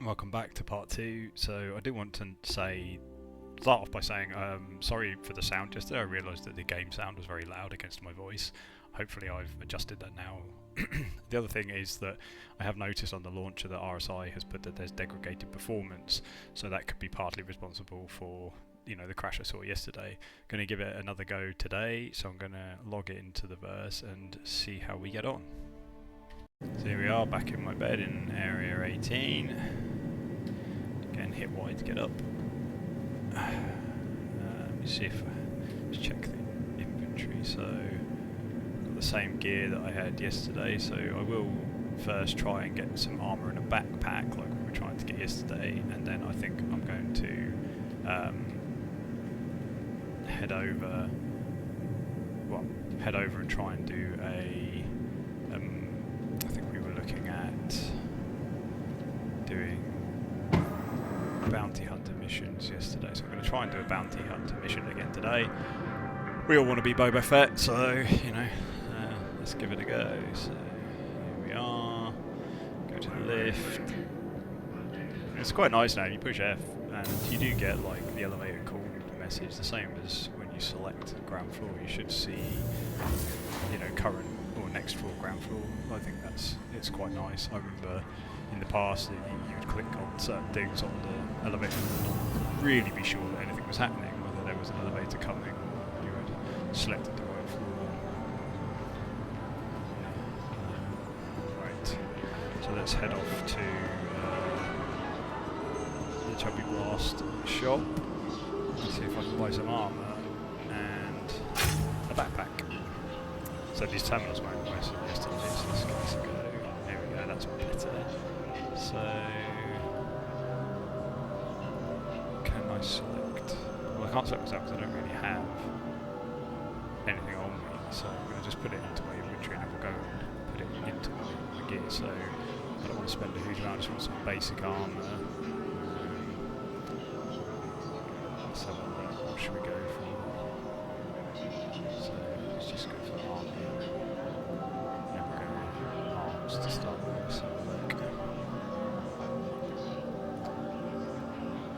Welcome back to part 2. So I do want to start off by saying sorry for the sound yesterday. I realised that the game sound was very loud against my voice. Hopefully I've adjusted that now. The other thing is that I have noticed on the launcher that RSI has put that there's degraded performance, so that could be partly responsible for the crash I saw yesterday. Going to give it another go today, so I'm going to log it into the verse and see how we get on. So here we are, back in my bed in area 18. Again, hit Y to get up. Let me see if let's check the inventory. So got the same gear that I had yesterday. So I will first try and get some armor and a backpack like we were trying to get yesterday, and then I think I'm going to head over and try and do a. I think we were looking at doing bounty hunter missions yesterday, so I'm going to try and do a bounty hunter mission again today. We all want to be Boba Fett, so let's give it a go. So here we are. Go to the lift. It's quite nice now. You push F, and you do get like the elevator call message, the same as when you select ground floor. You should see, current or next floor, ground floor. I think it's quite nice. I remember in the past that you would click on certain things on the elevator and not really be sure that anything was happening, whether there was an elevator coming or you had selected the right floor. Right, so let's head off to the Chubby Blast shop. Let's see if I can buy some armor and a backpack. So these terminals weren't nice yesterday, so let's give this a go. There we go, that's better. So, can I select? Well, I can't select myself because I don't really have anything on me, so I'm going to just put it into my inventory and then we'll go and put it into my gear. So, I don't want to spend a huge amount, I just want some basic armour. So, what should we go for? So, let's just go for armour. To start with, so look.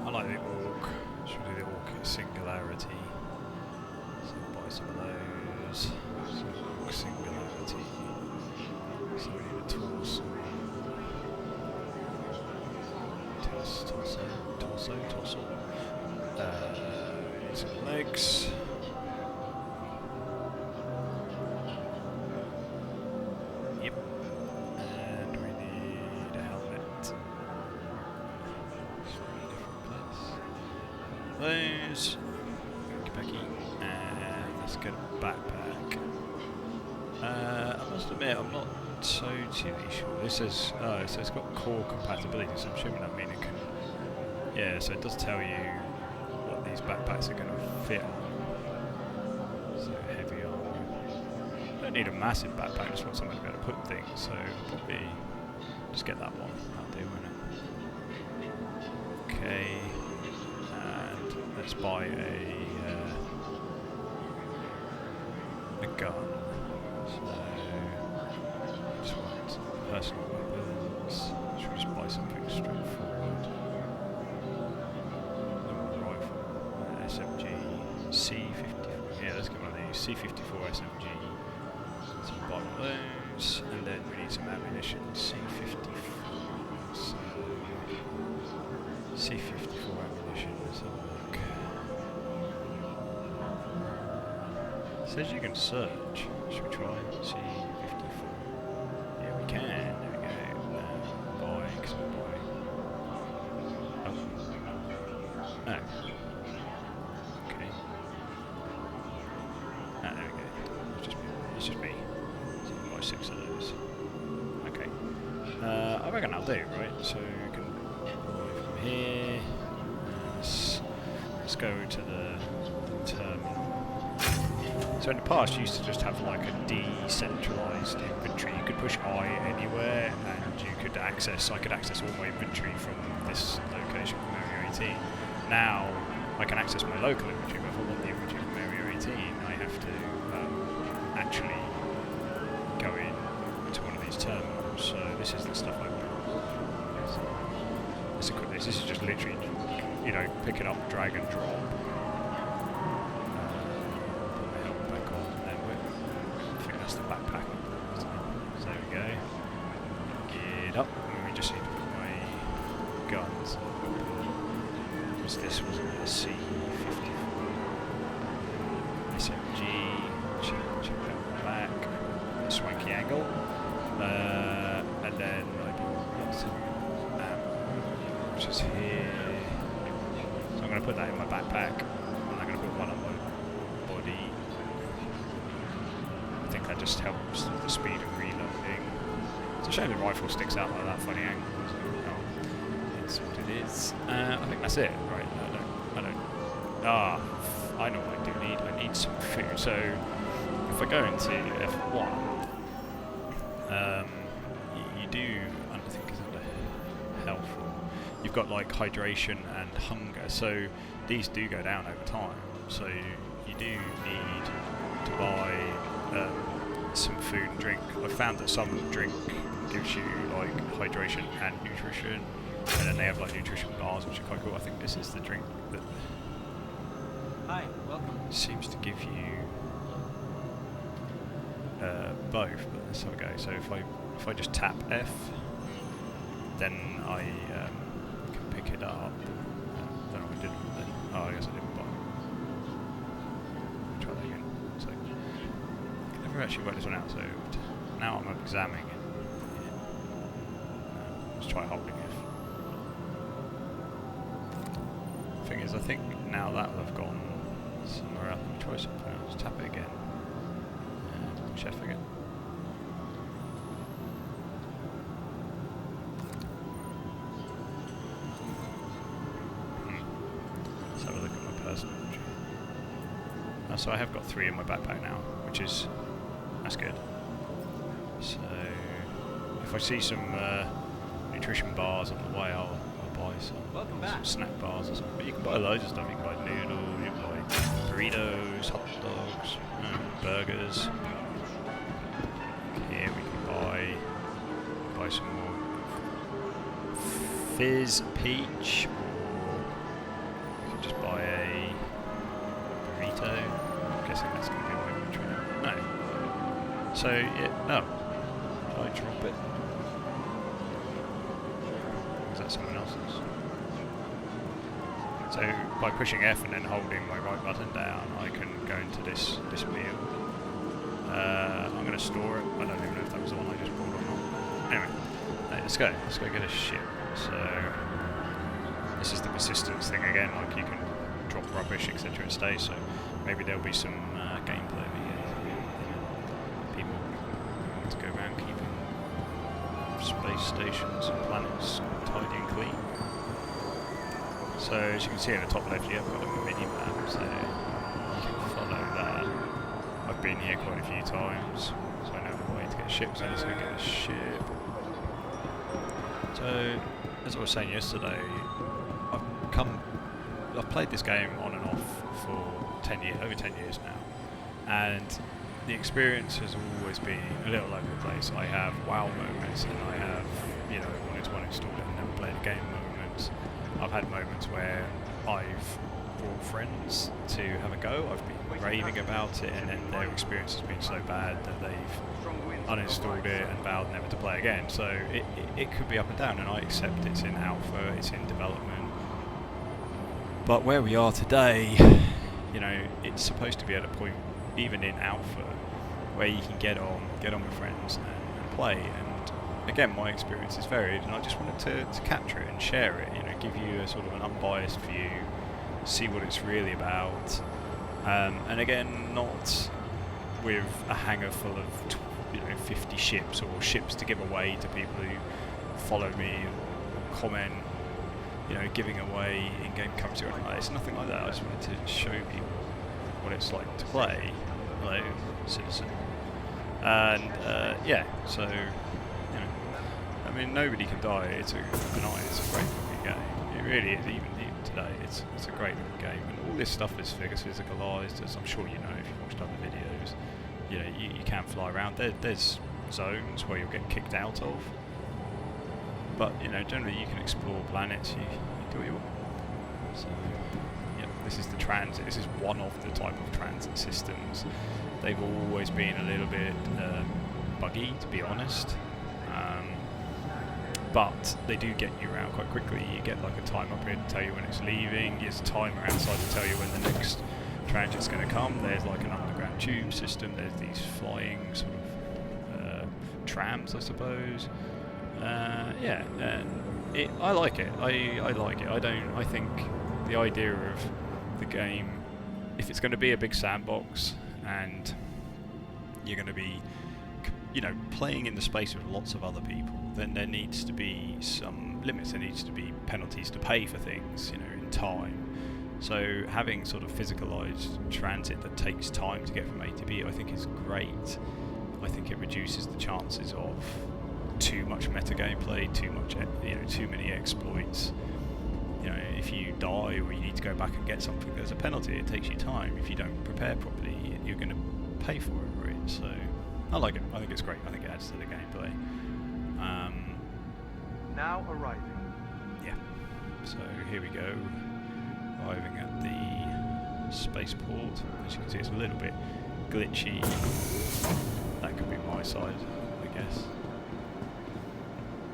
I like the orc. Should we do the orc singularity? So buy some of those. So orc singularity. So we need a torso. Torso. Need some legs. Those, and let's get a backpack. I must admit, I'm not totally sure. This says, so it's got core compatibility, so I'm assuming that means it can. Yeah, so it does tell you what these backpacks are going to fit on. So heavy armor. Don't need a massive backpack, just want somewhere to be able to put things. So I'll probably just get that one. That'll do, won't it? Okay. Let's buy a gun. So, just want personal weapons. Should we just buy something straightforward? Rifle, SMG, C54. Yeah, let's get one of these. C54 SMG. So buy one of those, and then we need some ammunition. C54. So, C54 ammunition. Let's have a look. Says you can search. Should we try C54? Yeah, we can. There we go. Buy, because we buy. Oh. No. Okay. Ah, there we go. It's just me. So we buy 6 of those. Okay. I reckon I'll do, right? So we can buy from here. Let's go to the terminal. So in the past you used to just have like a decentralized inventory. You could push I anywhere and you could access, I could access all my inventory from this location from Area 18. Now I can access my local inventory, but if I want the inventory from Area 18 I have to actually go in to one of these terminals. So this is the stuff I want. So let's equip this. This is just literally, you know, pick it up, drag and drop. Put my helmet back on, and then I think that's the backpack. So there we go. Get up, and we just need to put my guns. Because this was a C-54 SMG. Check out the back. A swanky angle. And then which is here. So I'm going to put that in my backpack, and I'm going to put one on my body. I think that just helps with the speed of reloading. It's a shame the rifle sticks out like that funny angle. So, oh, it's what it is. I think that's it, right? I know what I do need. I need some food. So if I go into F1, you do, I think it's under health. You've got like hydration and hunger, so these do go down over time. So you do need to buy some food and drink. I found that some drink gives you like hydration and nutrition, and then they have like nutrition bars, which are quite cool. I think this is the drink that seems to give you both. But let's have a go. So if I just tap F, then I can pick it up. I don't know what I did then. Oh, I guess I didn't buy it. Try that again. So I never actually worked this one out. So now I'm examining it. Let's try holding F. Thing is, I think now that will have gone somewhere else. Try something else. Tap it again. Push F again. Let's have a look at my personal injury. So I have got 3 in my backpack now, which is, that's good. So if I see some nutrition bars on the way, I'll buy some snack bars or something. But you can buy loads of stuff. You can buy noodles, you can buy burritos, hot dogs, burgers. Here we can buy some more fizz peach, or you can just buy a burrito. I'm guessing that's going to be my inventory. No. So yeah, no. Did I drop it? Is that someone else's? So by pushing F and then holding my right button down, I can go into this meal. I'm going to store it. I don't even know if that was the one I just bought or not. Anyway, let's go. Let's go get a ship. So this is the persistence thing again. Like you can drop rubbish, etc. and stay. So maybe there'll be some gameplay. People want to go around keeping space stations and planets tidy and clean. So as you can see in the top left here, I've got a mini map, so you can follow that. I've been here quite a few times, so I know the way to get a ship, so let's go get a ship. So, as I was saying yesterday, I've played this game on and off for 10 years, over 10 years now, and the experience has always been a little over the place. I have wow moments, and I have, you know, wanted to uninstall it and never played a game moments. I've had moments where I've brought friends to have a go. I've been raving about it, and then their experience has been so bad that they've uninstalled it and vowed never to play again. So it could be up and down, and I accept it's in alpha, it's in development. But where we are today, you know, it's supposed to be at a point, even in alpha, where you can get on with friends and play. And again, my experience is varied, and I just wanted to capture it and share it. You know, give you a sort of an unbiased view, see what it's really about, and again, not with a hangar full of 50 ships or ships to give away to people who follow me or comment, you know, giving away in-game currency or anything like that. It's nothing like that. I just wanted to show people what it's like to play. Hello, citizen. And yeah, so you know, I mean, nobody can die. It's a great looking game. It really is. Even today, it's a great looking game. And all this stuff is physicalized, as I'm sure you know if you've watched other videos. You know, you can fly around. There's zones where you'll get kicked out of. But you know, generally you can explore planets. You do what you want. So, yeah, this is the transit. This is one of the type of transit systems. They've always been a little bit buggy, to be honest. But they do get you around quite quickly. You get like a time up here to tell you when it's leaving. There's a timer outside to tell you when the next transit's going to come. There's like an underground tube system. There's these flying sort of trams, I suppose. Yeah, I like it. I like it. I think the idea of the game, if it's going to be a big sandbox and you're going to be, you know, playing in the space with lots of other people, then there needs to be some limits. There needs to be penalties to pay for things, you know, in time. So having sort of physicalized transit that takes time to get from A to B, I think is great. I think it reduces the chances of too much meta gameplay, too many exploits. You know, if you die or you need to go back and get something, there's a penalty. It takes you time. If you don't prepare properly, you're going to pay for it, right? So I like it. I think it's great. I think it adds to the gameplay. Now arriving. Yeah. So here we go. Arriving at the spaceport. As you can see, it's a little bit glitchy. That could be my side, I guess.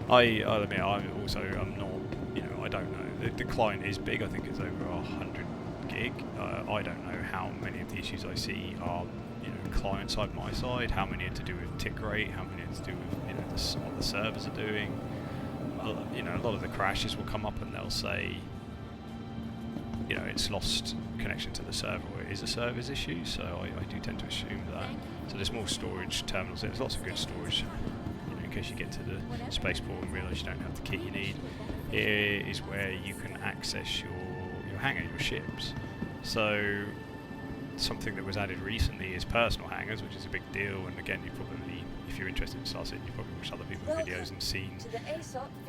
I'll admit, I'm not, you know, I don't know. The client is big. I think it's over 100 gig. I don't know how many of the issues I see are, you know, client side, my side. How many are to do with tick rate? How many are to do with, you know, what the servers are doing? You know, a lot of the crashes will come up and they'll say, you know, it's lost connection to the server, or it is a service issue. So I do tend to assume that. So there's more storage terminals. There's lots of good storage. In case you get to the spaceport and realise you don't have the kit you need. Here is where you can access your hangar, your ships. So something that was added recently is personal hangars, which is a big deal. And again, you probably, if you're interested in Star Citizen, you've probably watched other people's videos and seen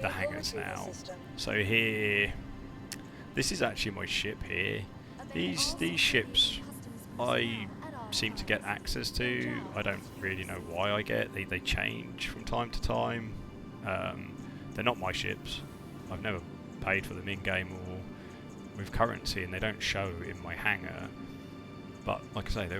the hangars now. So here, this is actually my ship here. These ships, I seem to get access to. I don't really know why I get. They change from time to time. They're not my ships. I've never paid for them in game or with currency, and they don't show in my hangar. But like I say, they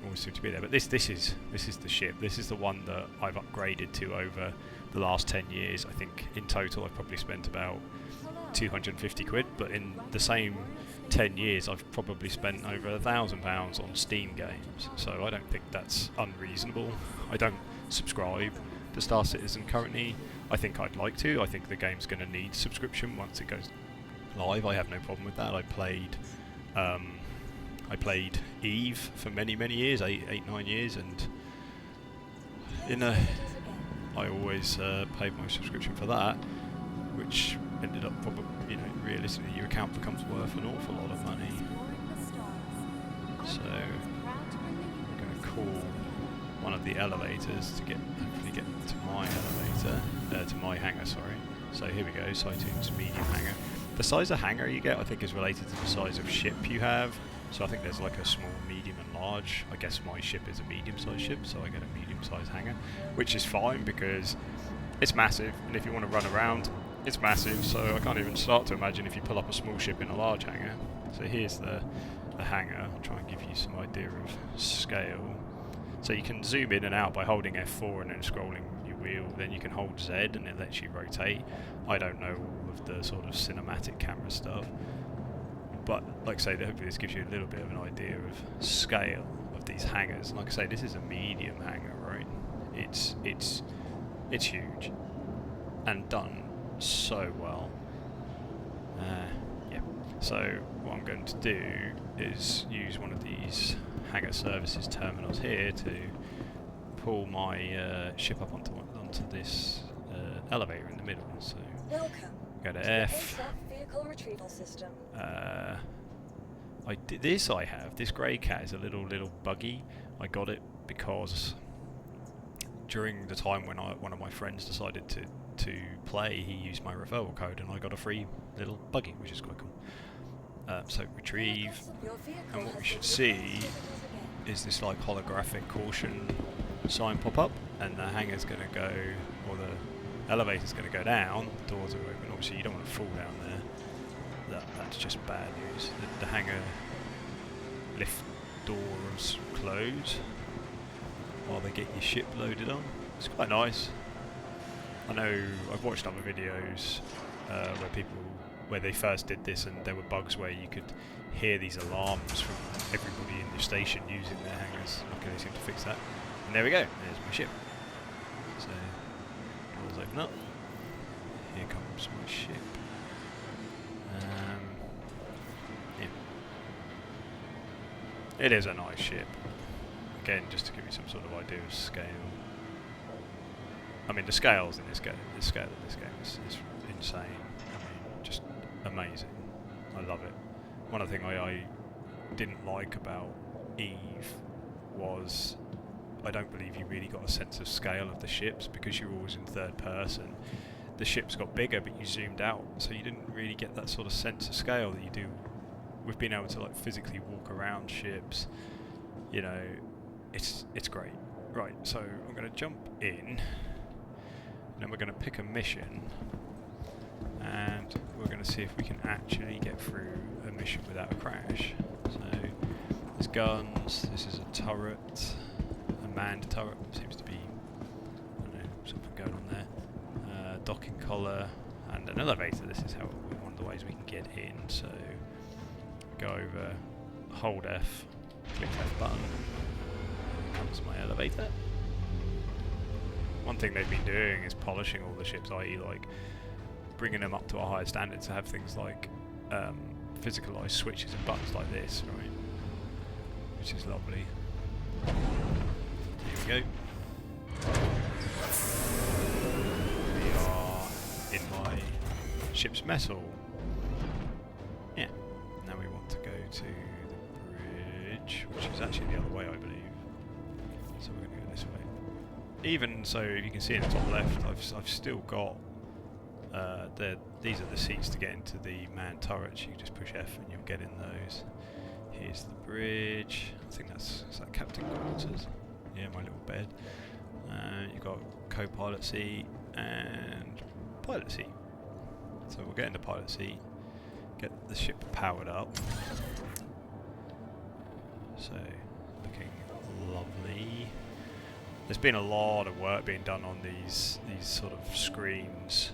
always seem to be there. But this is the ship. This is the one that I've upgraded to over the last 10 years. I think in total I've probably spent about 250 quid. But in the same 10 years I've probably spent over £1,000 on Steam games, so I don't think that's unreasonable. I don't subscribe to Star Citizen currently. I think I'd like to. I think the game's going to need subscription once it goes live. I have no problem with that. I played Eve for many years, 8-9 years, and I always paid my subscription for that, which ended up probably, you know, realistically your account becomes worth an awful lot of money. So I'm going to call one of the elevators to hopefully get to my elevator, to my hangar, sorry. So here we go, Cytoon's medium hangar. The size of hangar you get, I think, is related to the size of ship you have. So I think there's like a small, medium and large. I guess my ship is a medium-sized ship, so I get a medium-sized hangar, which is fine because it's massive, and if you want to run around, it's massive, so I can't even start to imagine if you pull up a small ship in a large hangar. So here's the hangar. I'll try and give you some idea of scale. So you can zoom in and out by holding F4 and then scrolling your wheel. Then you can hold Z and it lets you rotate. I don't know all of the sort of cinematic camera stuff, but like I say, hopefully this gives you a little bit of an idea of scale of these hangars. Like I say, this is a medium hangar, right? It's huge and done so well. Yeah. So what I'm going to do is use one of these hangar services terminals here to pull my ship up onto this elevator in the middle. So go to F. I have this grey cat is a little buggy. I got it because during the time when one of my friends decided to play, he used my referral code and I got a free little buggy, which is quite cool. So retrieve, and what we should see is this like holographic caution sign pop up, and the hangar's going to go, or elevator's going to go down, the doors are open. Obviously, you don't want to fall down there. That's just bad news. The hangar lift doors close while they get your ship loaded on. It's quite nice. I know I've watched other videos where they first did this, and there were bugs where you could hear these alarms from everybody in the station using their hangars. Luckily they seem to fix that. And there we go, there's my ship. So, doors open up. Here comes my ship. Yeah. It is a nice ship. Again, just to give you some sort of idea of scale. I mean, the scales in this game, the scale of this game is insane. I mean, just amazing. I love it. One of the things I didn't like about Eve was I don't believe you really got a sense of scale of the ships because you're always in third person. The ships got bigger, but you zoomed out, so you didn't really get that sort of sense of scale that you do with being able to like physically walk around ships. You know, it's great. Right, so I'm going to jump in. And then we're going to pick a mission, and we're going to see if we can actually get through a mission without a crash. So there's guns, this is a turret, a manned turret, seems to be, I don't know, something going on there. Docking collar, and an elevator. This is one of the ways we can get in. So go over, hold F, click F button, here comes my elevator. One thing they've been doing is polishing all the ships, i.e. like bringing them up to a higher standard to have things like physicalized switches and buttons like this, right? Which is lovely. Here we go. We are in my ship's mess hall. Yeah. Now we want to go to the bridge, which is actually the other way, I believe. So we're going to go this way. Even so, you can see in the top left, I've still got these are the seats to get into the manned turrets. You can just push F and you'll get in those. Here's the bridge. I think is that captain quarters? Yeah, my little bed. You've got co-pilot seat and pilot seat. So we'll get in the pilot seat, get the ship powered up. So looking lovely. There's been a lot of work being done on these sort of screens,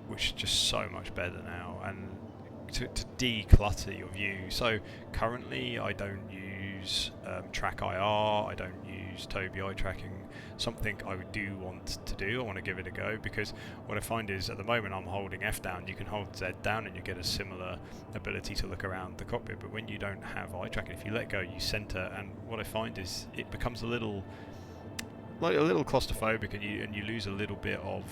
which are just so much better now, and to declutter your view. So currently I don't use track IR, I don't use Tobii eye tracking. Something I do want to do, I want to give it a go, because what I find is at the moment I'm holding F down, you can hold Z down and you get a similar ability to look around the cockpit, but when you don't have eye tracking, if you let go you center, and what I find is it becomes a little claustrophobic, and you lose a little bit of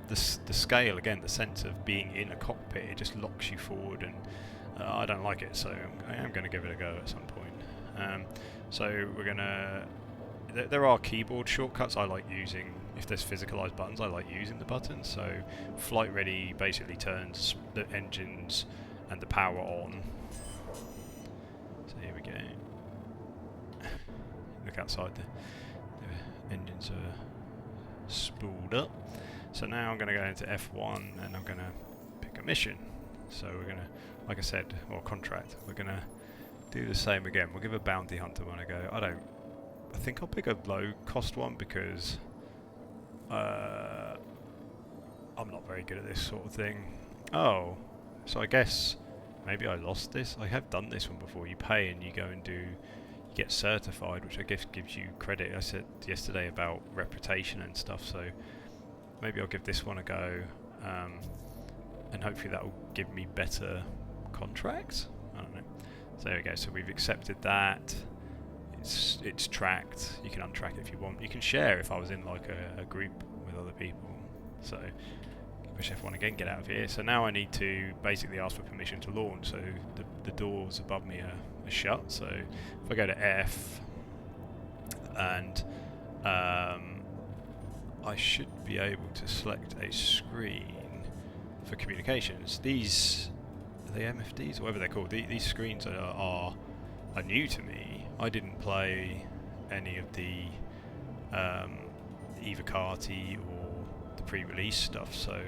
the scale, again, the sense of being in a cockpit. It just locks you forward, and I don't like it, so I am going to give it a go at some point. So we're going to... There are keyboard shortcuts I like using. If there's physicalized buttons, I like using the buttons. So flight ready basically turns the engines and the power on. So here we go. Look outside, the engines are spooled up. So now I'm going to go into F1 and I'm going to pick a mission. So we're going to, like I said, or contract, we're going to do the same again. We'll give a bounty hunter one a go. I think I'll pick a low cost one because I'm not very good at this sort of thing. Oh, so I guess maybe I lost this. I have done this one before. You pay and you go and you get certified, which I guess gives you credit. I said yesterday about reputation and stuff, so maybe I'll give this one a go, and hopefully that will give me better contracts. I don't know. So there we go. So we've accepted that. It's tracked. You can untrack it if you want. You can share if I was in like a group with other people. So push F1 again, get out of here. So now I need to basically ask for permission to launch. So the doors above me are shut. So if I go to F, and I should be able to select a screen for communications. These are they MFDs, or whatever they're called. These screens are new to me. I didn't play any of the Eva Carti or the pre-release stuff, so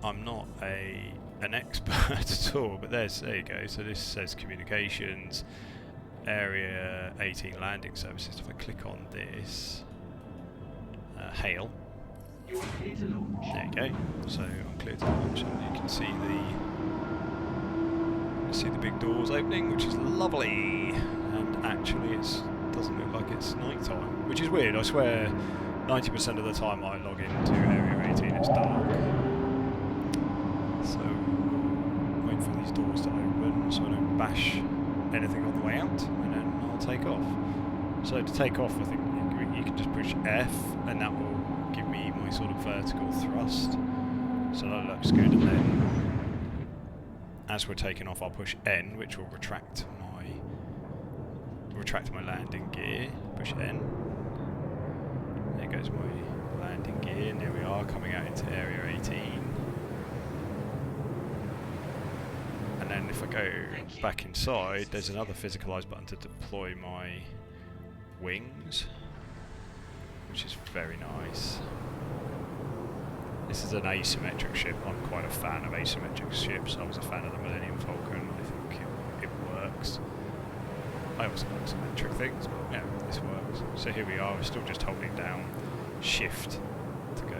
I'm not an expert at all. But there you go. So this says communications, area 18 landing services. If I click on this, hail. There you go. So I'm clear to launch, and you can see the big doors opening, which is lovely. And actually, it doesn't look like it's night time, which is weird. I swear, 90% of the time I log into area 18, it's dark. So wait for these doors to open, so I don't bash anything on the way out, and then I'll take off. So to take off, I think you can just push F, and that will give me my sort of vertical thrust. So that looks good. And then, as we're taking off, I'll push N, which will retract my landing gear. Push N. There goes my landing gear, and there we are, coming out into area 18. And then if I go back inside, there's another physicalize button to deploy my wings, which is very nice. This is an asymmetric ship. I'm quite a fan of asymmetric ships. I was a fan of the Millennium Falcon. I think it works. I also like symmetric things, but yeah, this works. So here we are. We're still just holding down shift to go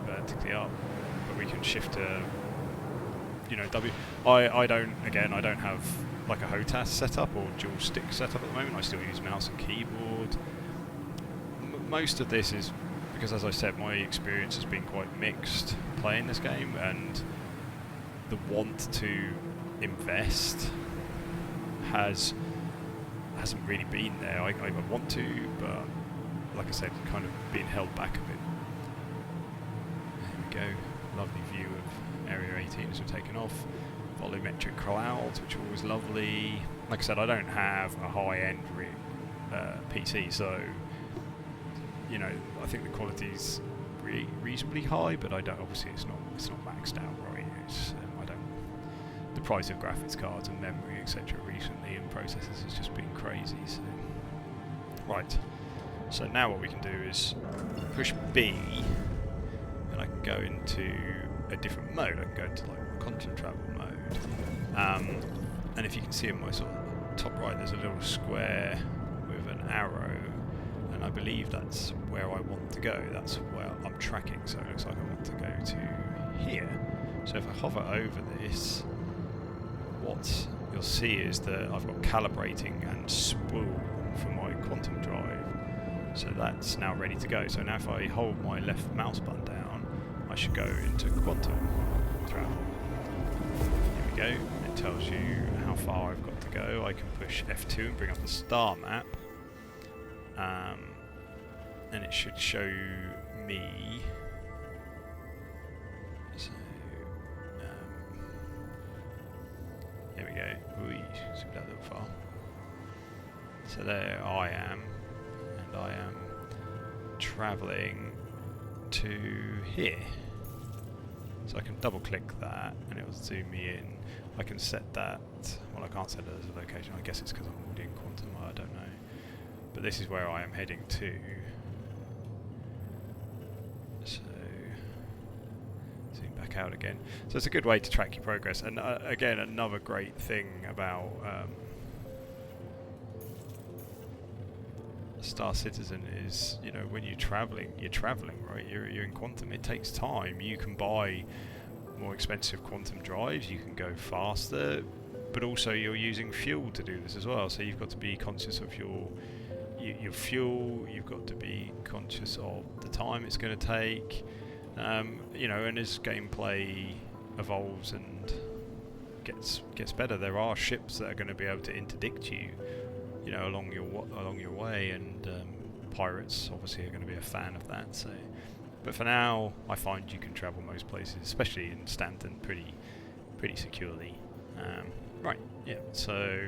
vertically up, but we can shift to, W. I don't have like a HOTAS setup or dual stick setup at the moment. I still use mouse and keyboard. Most of this is because, as I said, my experience has been quite mixed playing this game, and the want to invest hasn't really been there. I want to, but like I said, kind of being held back a bit. There we go. Lovely view of area 18 as we're taking off. Volumetric clouds, which are always lovely. Like I said, I don't have a high-end PC, so I think the quality's reasonably high, but I don't. Obviously, it's not maxed out, right? The price of graphics cards and memory, etc., recently and processors has just been crazy. So, right. So now what we can do is push B, and I can go into a different mode. I can go into like content travel mode. And if you can see in my sort of top right, there's a little square with an arrow, and I believe that's where I want to go. That's where I'm tracking. So it looks like I want to go to here. So if I hover over this, what you'll see is that I've got calibrating and spool for my quantum drive. So that's now ready to go. So now if I hold my left mouse button down, I should go into quantum travel. Here we go. It tells you how far I've got to go. I can push F2 and bring up the star map. And it should show me. So, here we go. Ooh, zoom that a little far. So there I am, and I am travelling to here. So I can double click that and it will zoom me in. I can set that, well, I can't set it as a location. I guess it's because I'm already in quantum, I don't know. But this is where I am heading to. So zoom back out again. So it's a good way to track your progress. And again, another great thing about starcitizen is, you know, when you're traveling, right? You're in quantum. It takes time. You can buy more expensive quantum drives. You can go faster, but also you're using fuel to do this as well. So you've got to be conscious of your fuel. You've got to be conscious of the time it's going to take. You know, and as gameplay evolves and gets better, there are ships that are going to be able to interdict you, you know, along your way, and pirates obviously are going to be a fan of that. So, but for now, I find you can travel most places, especially in Stanton, pretty securely. Right, yeah. So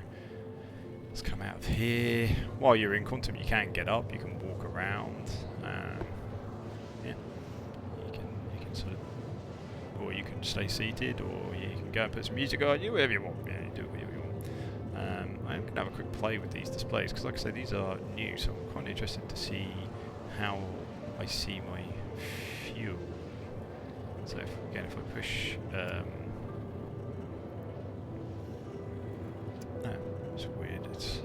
let's come out of here. While you're in quantum, you can get up, you can walk around. Yeah, you can sort of, or you can stay seated, or you can go and put some music on. You whatever you want. Yeah, you do whatever you want. I'm going to have a quick play with these displays because, like I said, these are new, so I'm quite interested to see how I see my fuel. So again, if I push, no, it's weird. It's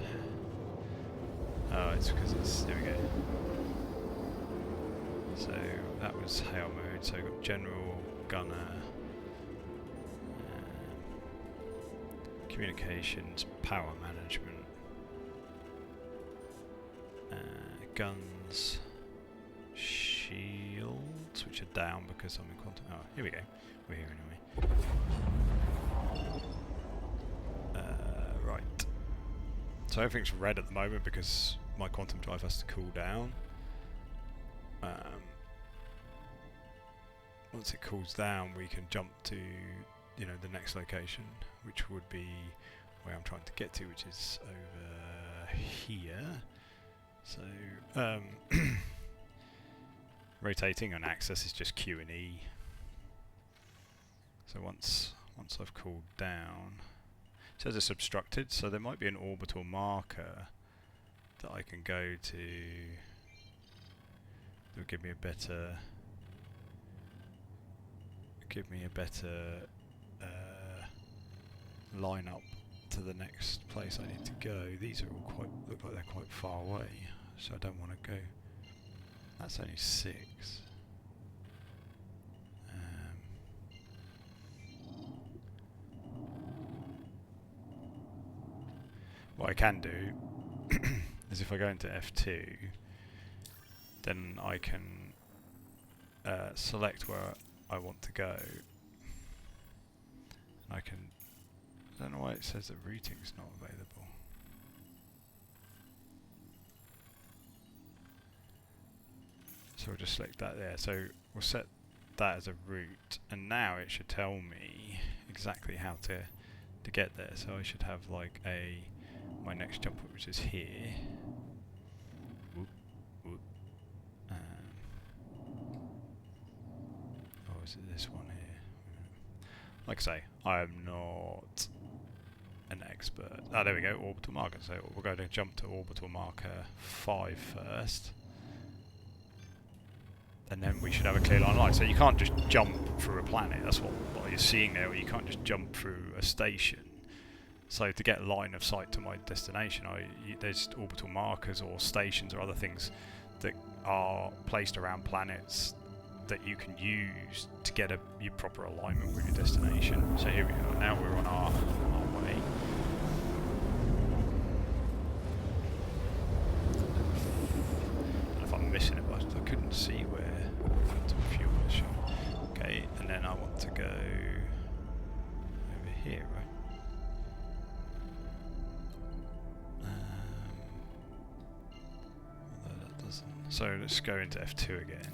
it's because it's there we go. So that was hail mode. So we've got general, gunner, communications, power management, guns, shields, which are down because I'm in quantum. Oh, here we go. We're here anyway. Right. So everything's red at the moment because my quantum drive has to cool down. Once it cools down, we can jump to, you know, the next location, which would be where I'm trying to get to, which is over here. So rotating on axis is just Q and E. So once I've cooled down, it says it's obstructed, so there might be an orbital marker that I can go to. That will give me a better line up to the next place I need to go. These are all look like they're quite far away, so I don't want to go. That's only 6. What I can do is if I go into F2, then I can select where I want to go. I don't know why it says that routing is not available. So we'll just select that there. So we'll set that as a route, and now it should tell me exactly how to get there. So I should have like my next jump point, which is here. Whoop, whoop. Or is it this one here? Like I say, I am not an expert. Ah, there we go, orbital marker. So we're going to jump to orbital marker 5 first. And then we should have a clear line of light. So you can't just jump through a planet. That's what you're seeing there. Or you can't just jump through a station. So to get line of sight to my destination, there's orbital markers or stations or other things that are placed around planets that you can use to get your proper alignment with your destination. So here we are. Now we're on our way. And if I'm missing it, but I couldn't see where to fuel was. Okay, and then I want to go over here, right? Although that doesn't. So let's go into F2 again.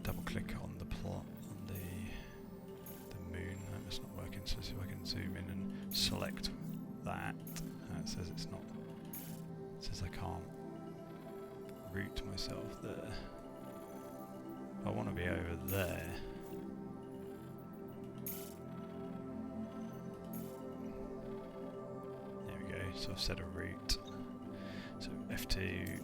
Double click on the plot on the moon. That's not working. So see if I can zoom in and select that. It says it's not. It says I can't route myself there. I want to be over there. There we go. So I've set a route. So F2.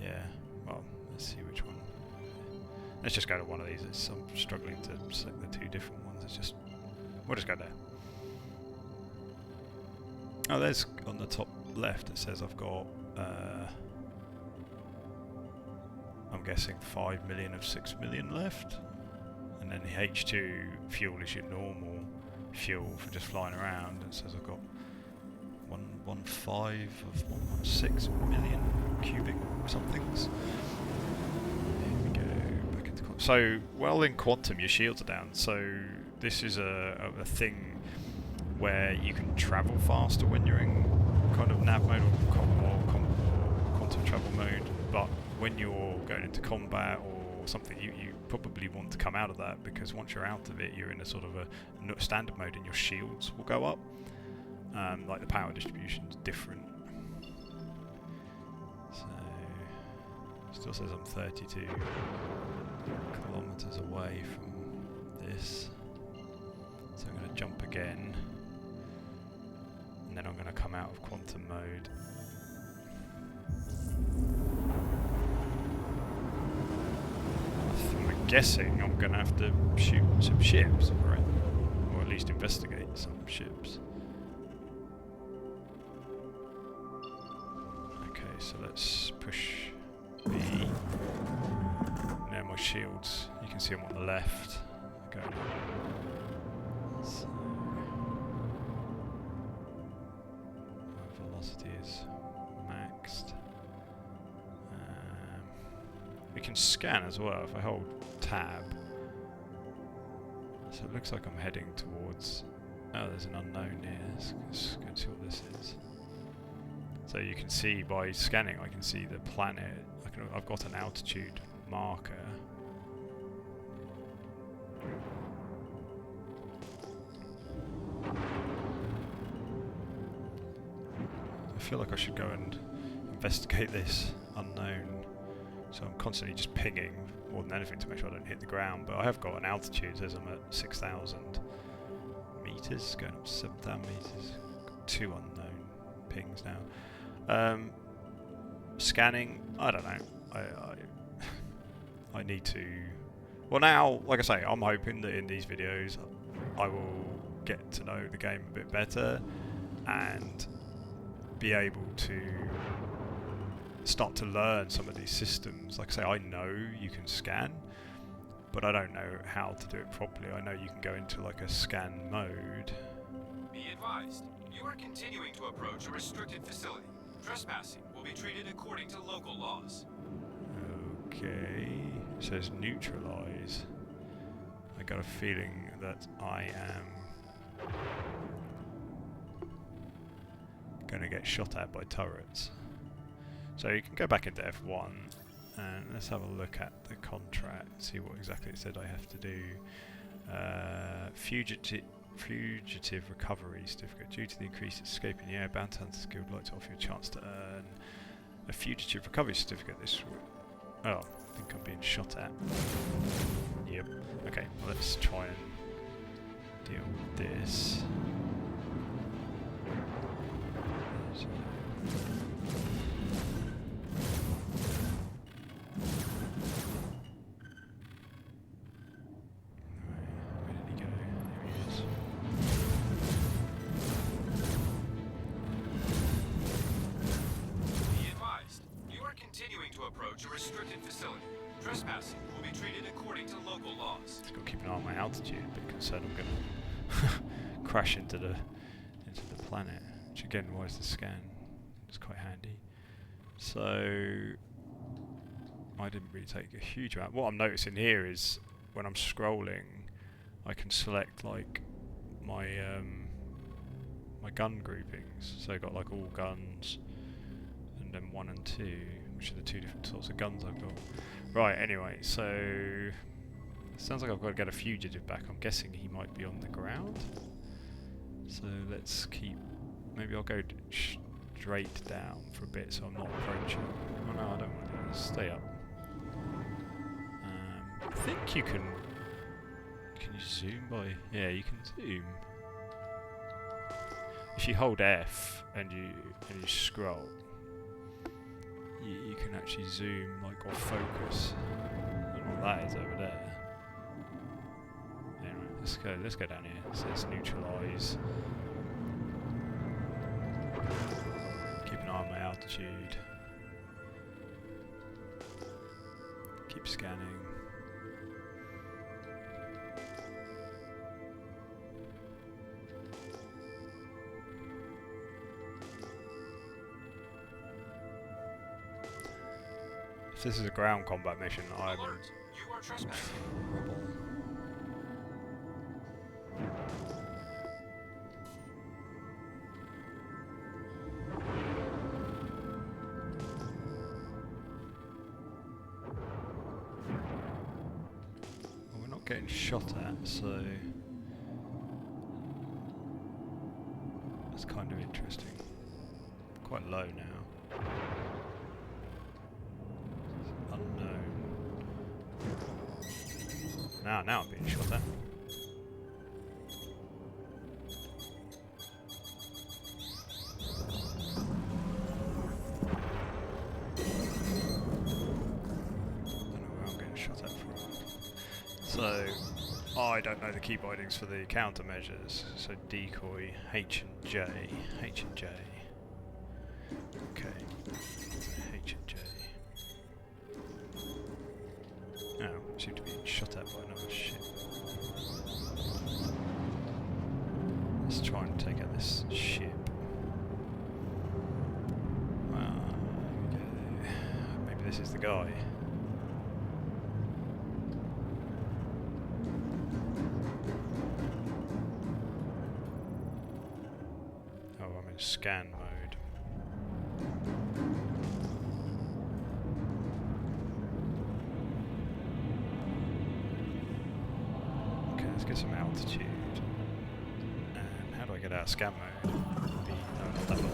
Yeah, well, let's see which one. Let's just go to one of these. I'm struggling to select the 2 different ones. We'll just go there. Oh, there's on the top left. It says I've got. I'm guessing 5 million of 6 million left, and then the H2 fuel is your normal fuel for just flying around. It says I've got 1.15 of 1.6 million cubic somethings. Here we go, back into quantum. So, well, in quantum, your shields are down. So this is a thing where you can travel faster when you're in kind of nav mode or quantum travel mode. But when you're going into combat or something, you probably want to come out of that, because once you're out of it, you're in a sort of a standard mode, and your shields will go up. Like the power distribution is different. So, still says I'm 32 kilometers away from this. So I'm going to jump again. And then I'm going to come out of quantum mode. I'm guessing I'm going to have to shoot some ships, right? Or at least investigate some ships. Okay, so let's push B. Now my shields, you can see them on the left. Going on. So my velocity is maxed. We can scan as well if I hold tab. So it looks like I'm heading towards... Oh, there's an unknown here. Let's go and see what this is. So you can see by scanning, I can see the planet. I've got an altitude marker. I feel like I should go and investigate this unknown. So I'm constantly just pinging more than anything to make sure I don't hit the ground. But I have got an altitude, says I'm at 6,000 meters, going up to 7,000 meters. Got 2 unknown pings now. Scanning, I don't know. I need to... Well now, like I say, I'm hoping that in these videos I will get to know the game a bit better and be able to start to learn some of these systems. Like I say, I know you can scan, but I don't know how to do it properly. I know you can go into like a scan mode. Be advised, you are continuing to approach a restricted facility. Trespassing will be treated according to local laws. Okay, it says neutralize. I got a feeling that I am gonna get shot at by turrets. So you can go back into F1 and let's have a look at the contract, see what exactly it said I have to do. Fugitive recovery certificate. Due to the increased escape in the air, Bounty Hunters Guild would like to offer you a chance to earn a fugitive recovery certificate. Oh, I think I'm being shot at. Yep. Okay, well, let's try and deal with this. So approach a restricted facility. Trespassing will be treated according to local laws. Just got to keep an eye on my altitude. A bit concerned I'm going to crash into the planet. Which again, why is the scan? It's quite handy. So I didn't really take a huge amount. What I'm noticing here is when I'm scrolling, I can select like my my gun groupings. So I got like all guns, and then 1 and 2. Which are the 2 different sorts of guns I've got. Right, anyway, so... It sounds like I've got to get a fugitive back. I'm guessing he might be on the ground. So let's keep... Maybe I'll go straight down for a bit so I'm not approaching. Oh no, I don't want to do this. Stay up. I think you can... Can you zoom by... Yeah, you can zoom. If you hold F and you scroll, you can actually zoom, like, or focus. I don't know what that is over there. Anyway, let's go down here. So let's neutralise. Keep an eye on my altitude. Keep scanning. If this is a ground combat mission, I'm Alert! You are trespassing. trouble. Well, we're not getting shot at, so that's kind of interesting. Quite low now. Now I'm being shot at. shot at from. So I don't know the key bindings for the countermeasures. So decoy H and J. H and J. Okay. So H and J. Oh, seem to be shot at by another ship. Let's try and take out this ship. Okay. Maybe this is the guy. Oh, I'm in scan mode. Okay, let's get some altitude. And how do I get out of scan mode? B, no, not that one.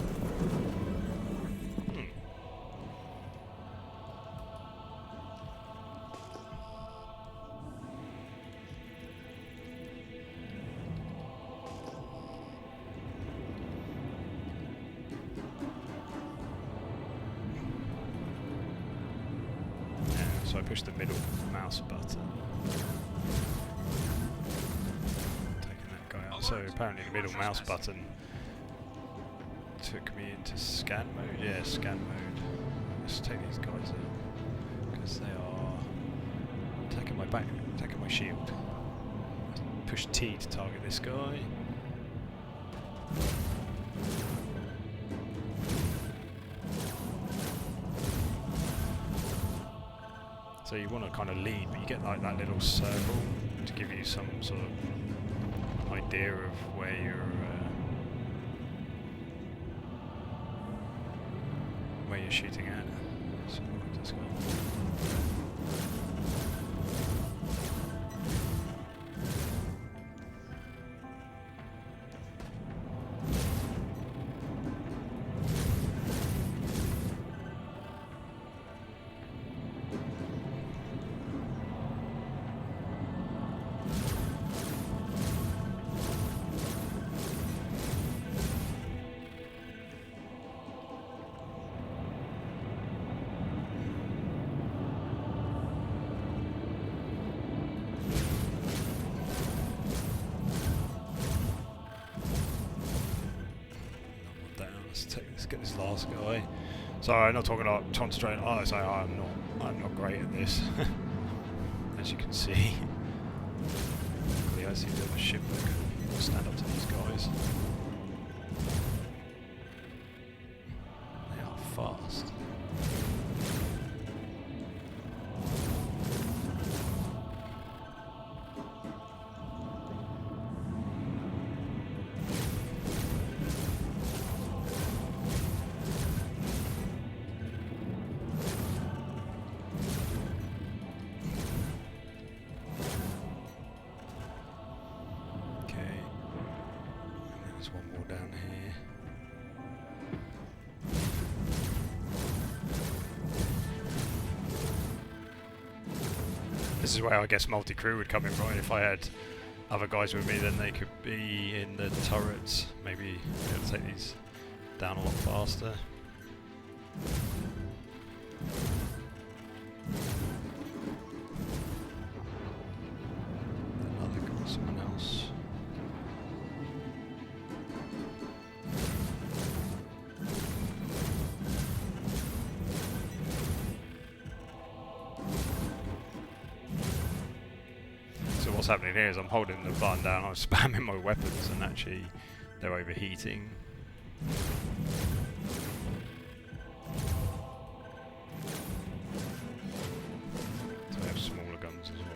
So I push the middle mouse button. Taking that guy out. So apparently the middle mouse button took me into scan mode. Yeah, scan mode. Let's take these guys out because they are taking my back, taking my shield. Push T to target this guy. So you want to kind of lead, but you get like that little circle to give you some sort of idea of where you're shooting at. So let's go. Let's get this last guy. Sorry, I'm not talking about concentrating. Oh, so I'm not great at this, as you can see. I see the ship that can stand up to these guys. They are fast. There's one more down here. This is where I guess multi-crew would come in, right? If I had other guys with me, then they could be in the turrets. Maybe be able to take these down a lot faster. Another guy, someone else. What's happening here is I'm holding the button down, I'm spamming my weapons, and actually they're overheating. So we have smaller guns as well.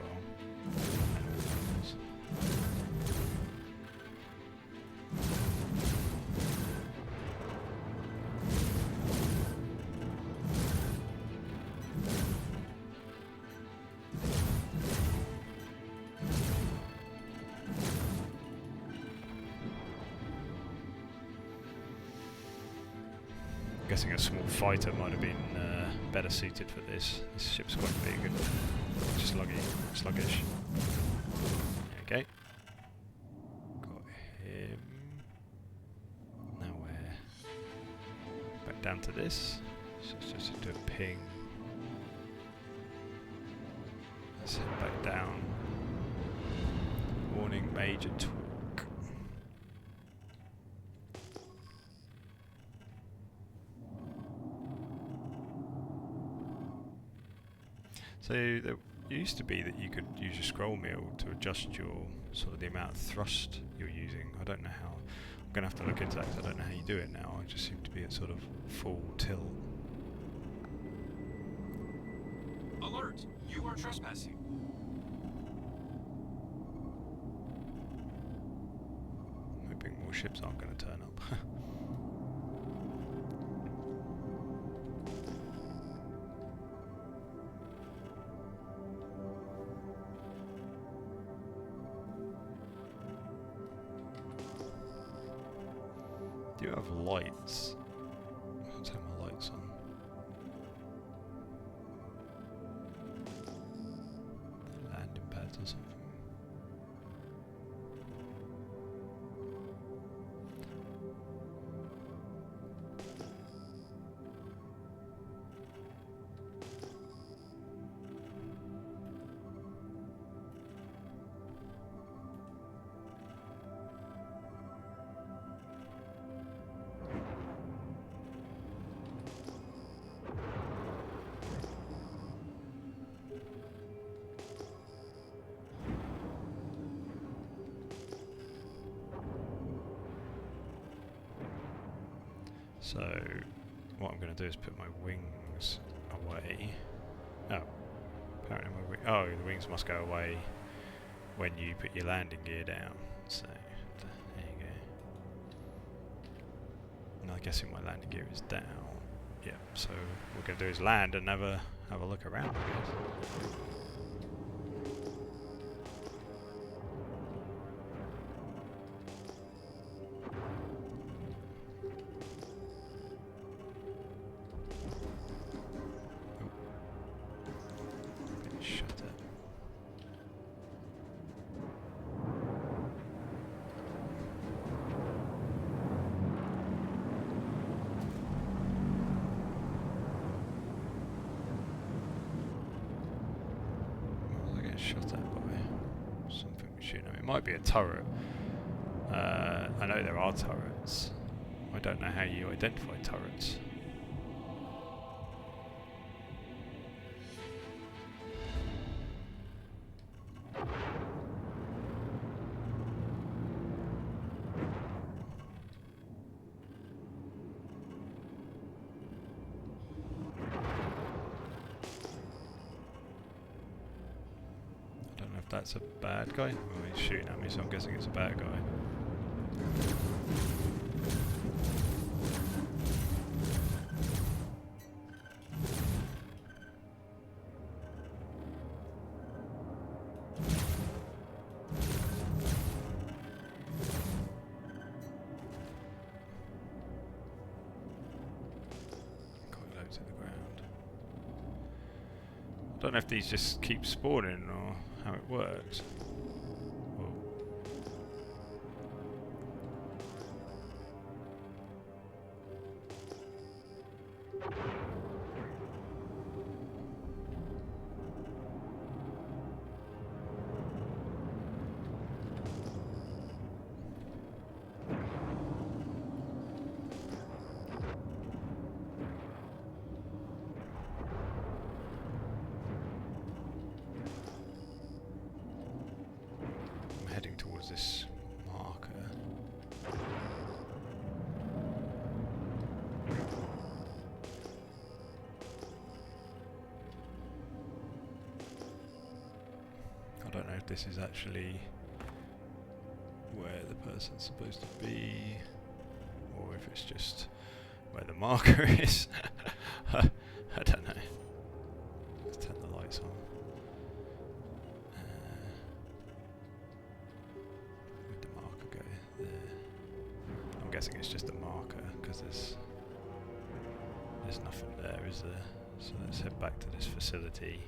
I'm guessing a small fighter might have been better suited for this. This ship's quite big and sluggish. Okay. Got him. Now we're back down to this. So let's just do a ping. Let's head back down. Warning, major torque. So there used to be that you could use your scroll wheel to adjust your sort of the amount of thrust you're using. I don't know how. I'm going to have to look into that 'cause I don't know how you do it now. I just seem to be at sort of full tilt. Alert! You are trespassing. Hoping more ships aren't going to turn up. Do you have lights? I'll turn my lights on. Landing pads or something. So, what I'm going to do is put my wings away. Oh, apparently the wings must go away when you put your landing gear down. So, there you go. And I'm guessing my landing gear is down. Yeah, so what we're going to do is land and have a look around, I guess. Shut up. What was I getting shot at by? Something shooting at me. It might be a turret. I know there are turrets. I don't know how you identify turrets. That's a bad guy? Well, he's shooting at me, so I'm guessing it's a bad guy. Quite low to the ground. I don't know if these just keep spawning or how it works. Whoa. Heading towards this marker. I don't know if this is actually where the person's supposed to be, or if it's just where the marker is. I don't know. Let's turn the lights on. I'm guessing it's just a marker because there's nothing there, is there? So let's head back to this facility.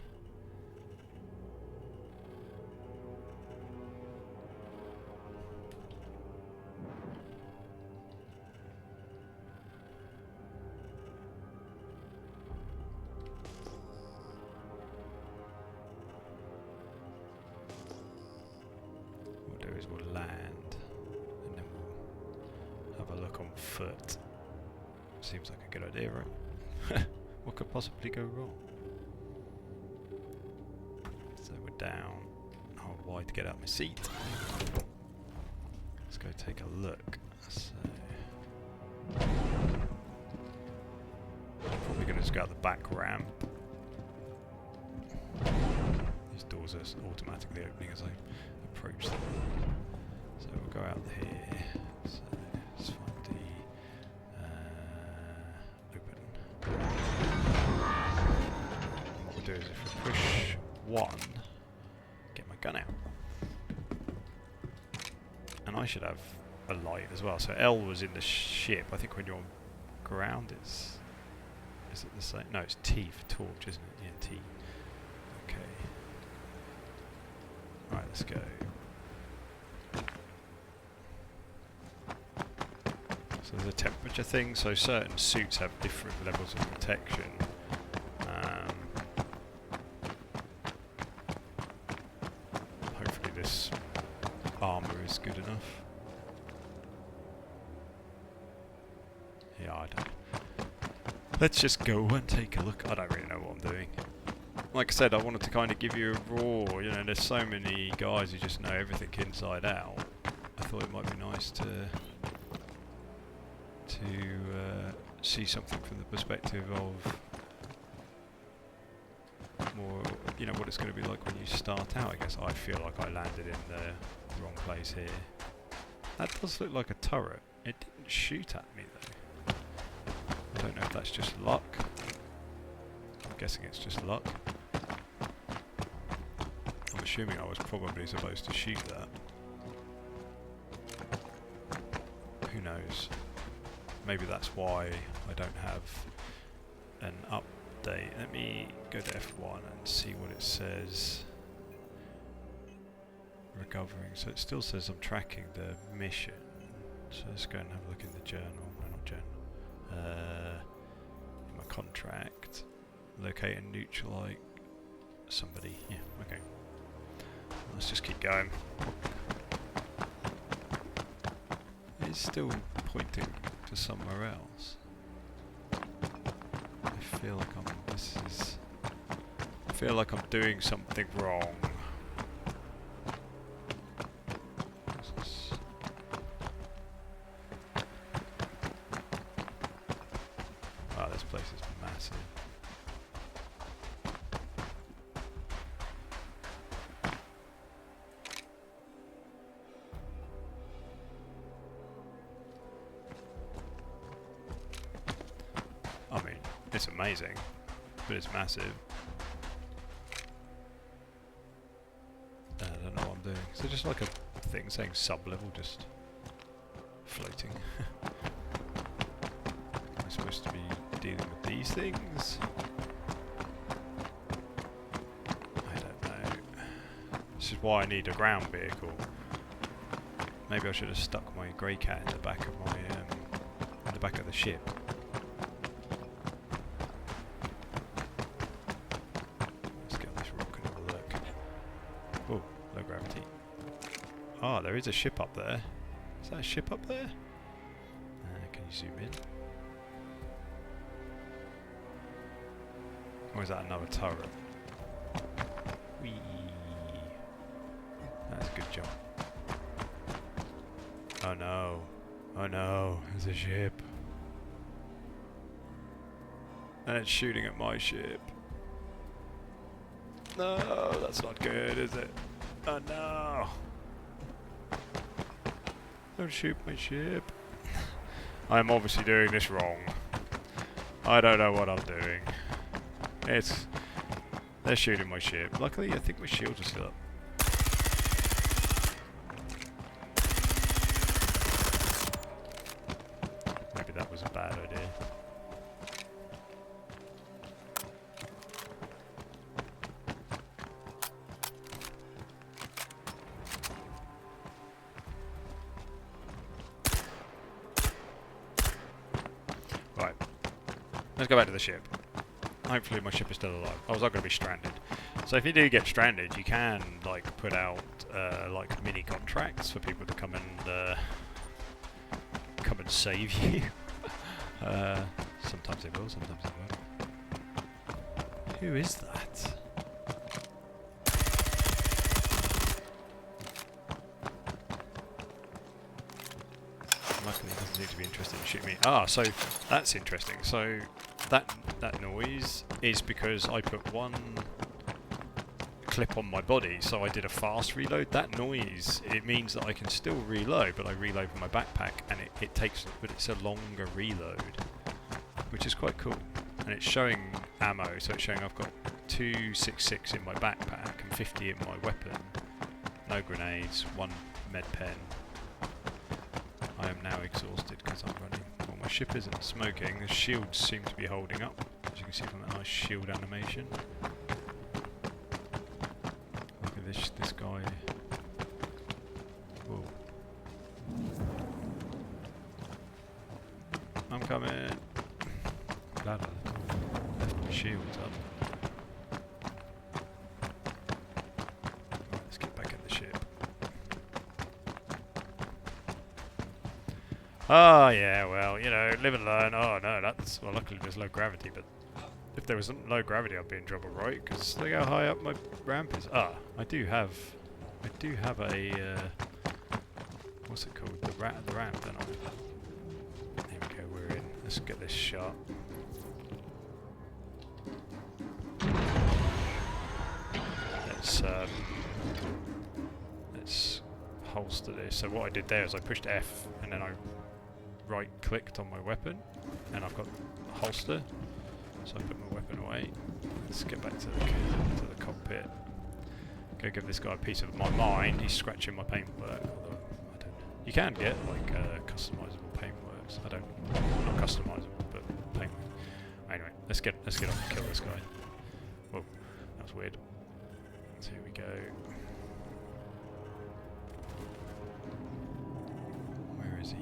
is we'll land, and then we'll have a look on foot. Seems like a good idea, right? What could possibly go wrong? So we're down. Oh, why to get out of my seat? Let's go take a look. So probably going to just go out the back ramp. These doors are automatically opening as I approach them. So we'll go out here. So let's find the open. And what we'll do is if we push 1, get my gun out. And I should have a light as well. So L was in the ship. I think when you're on ground it's... Is it the same? No, it's T for torch, isn't it? Yeah, T. Okay. Right, let's go. So there's a temperature thing. So certain suits have different levels of protection. Hopefully this armor is good enough. Yeah, I don't. Let's just go and take a look. I don't really know what I'm doing. Like I said, I wanted to kind of give you a raw, you know, there's so many guys who just know everything inside out. I thought it might be nice to see something from the perspective of more, you know, what it's going to be like when you start out. I guess I feel like I landed in the wrong place here. That does look like a turret. It didn't shoot at me though. I don't know if that's just luck. I'm guessing it's just luck. I'm assuming I was probably supposed to shoot that. Who knows? Maybe that's why I don't have an update. Let me go to F1 and see what it says. Recovering. So it still says I'm tracking the mission. So let's go and have a look in the journal. No, not journal. In my contract, locate and neutralite somebody. Yeah, okay. Let's just keep going. It's still pointing to somewhere else. I feel like I feel like I'm doing something wrong. Wow, this place is massive. I mean, it's amazing, but it's massive. I don't know what I'm doing. Is it just like a thing saying sub-level, just floating? Am I supposed to be dealing with these things? I don't know. This is why I need a ground vehicle. Maybe I should have stuck my grey cat in the back of my in the back of the ship. Let's get on this rock and have a look. Oh, low gravity. Ah, there is a ship up there. Is that a ship up there? Can you zoom in? Or is that another turret? Whee! That's a good jump. Oh no. Oh no, there's a ship. And it's shooting at my ship. No, that's not good, is it? Oh no! Don't shoot my ship. I'm obviously doing this wrong. I don't know what I'm doing. They're shooting my ship. Luckily, I think my shields are still up. Maybe that was a bad idea. Right. Let's go back to the ship. Hopefully my ship is still alive. I was not going to be stranded. So if you do get stranded, you can like put out like mini contracts for people to come and save you. Sometimes they will, sometimes they won't. Who is that? Luckily, he doesn't seem to be interested in shooting me. Ah, so that's interesting. So that noise is because I put one clip on my body, so I did a fast reload. That noise, it means that I can still reload, but I reload from my backpack, and it takes, but it's a longer reload, which is quite cool. And it's showing ammo, so it's showing I've got 266 in my backpack and 50 in my weapon. No grenades, one med pen. I am now exhausted because I'm running. Well, my ship isn't smoking. The shields seem to be holding up, as you can see from that nice shield animation. Look at this guy. Whoa. I'm coming. Glad I left my shields up. Right, let's get back in the ship. Oh yeah, well, you know, live and learn. Oh no, that's, well, luckily there's low gravity, but if there wasn't low gravity I'd be in trouble, right? Because look how high up my ramp is. Ah, I do have a, what's it called? The ramp, don't I? Here we go, we're in. Let's get this shot. Let's holster this. So what I did there is I pushed F and then I right clicked on my weapon and I've got holster, so I put my weapon away. Let's get back to the cockpit. Go give this guy a piece of my mind. He's scratching my paintwork, although I don't. You can get like customizable paintworks. I don't, not customizable, but paintwork. Anyway, let's get off and kill this guy. Whoa, that was weird. So here we go. Where is he?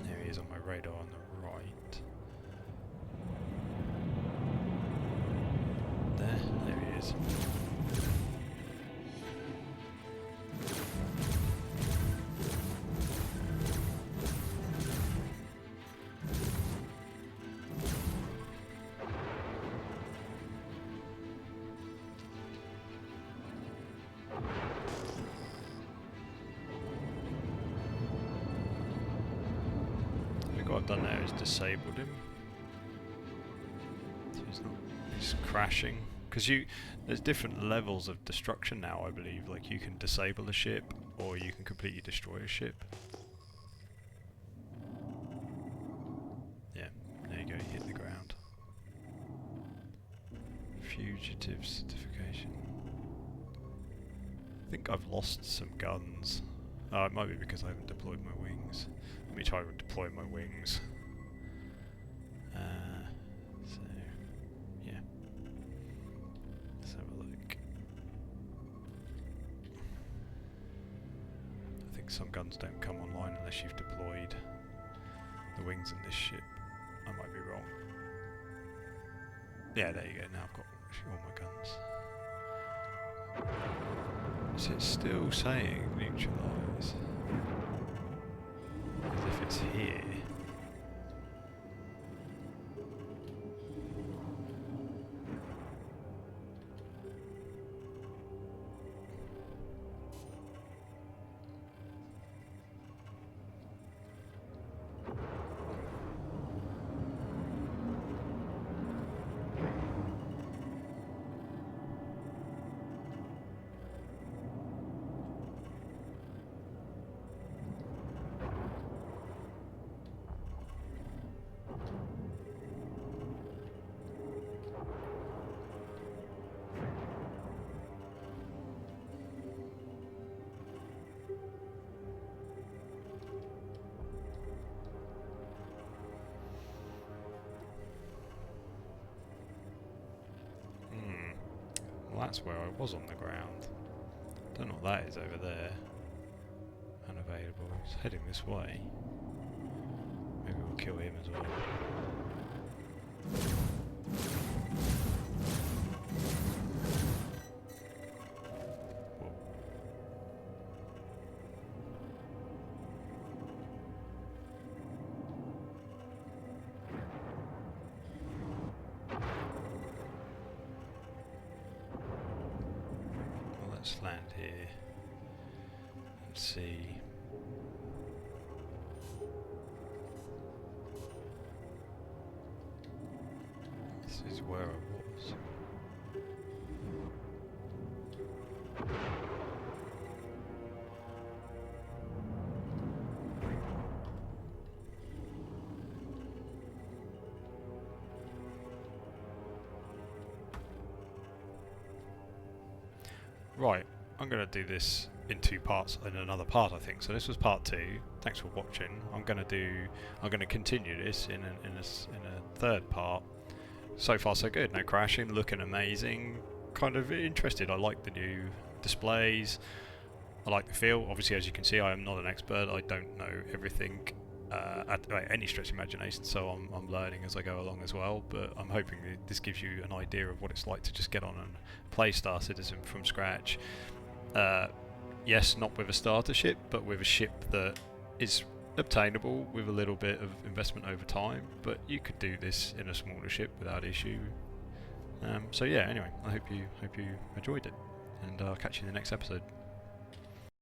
There he is on my radar on the right. There he is. What I've done now is disabled him. So he's crashing. Because there's different levels of destruction now, I believe. Like you can disable a ship, or you can completely destroy a ship. Yeah, there you go, you hit the ground. Fugitive certification. I think I've lost some guns. Oh, it might be because I haven't deployed my wings. Let me try to deploy my wings. So, yeah. Let's have a look. I think some guns don't come online unless you've deployed the wings in this ship. I might be wrong. Yeah, there you go. Now I've got all my guns. So it's still saying neutralise. As if it's here. Well, that's where I was on the ground. Don't know what that is over there. Unavailable. He's heading this way. Maybe we'll kill him as well. Let's land here and see. This is where I was. Right, I'm going to do this in 2 parts in another part, I think. So this was part 2. Thanks for watching. I'm going to continue this in a 3rd part. So far so good. No crashing, looking amazing. Kind of interested. I like the new displays. I like the feel. Obviously, as you can see, I am not an expert. I don't know everything at any stretch of imagination, so I'm learning as I go along as well. But I'm hoping that this gives you an idea of what it's like to just get on and play Star Citizen from scratch. Yes, not with a starter ship, but with a ship that is obtainable with a little bit of investment over time. But you could do this in a smaller ship without issue. So yeah, anyway, I hope you enjoyed it, and I'll catch you in the next episode.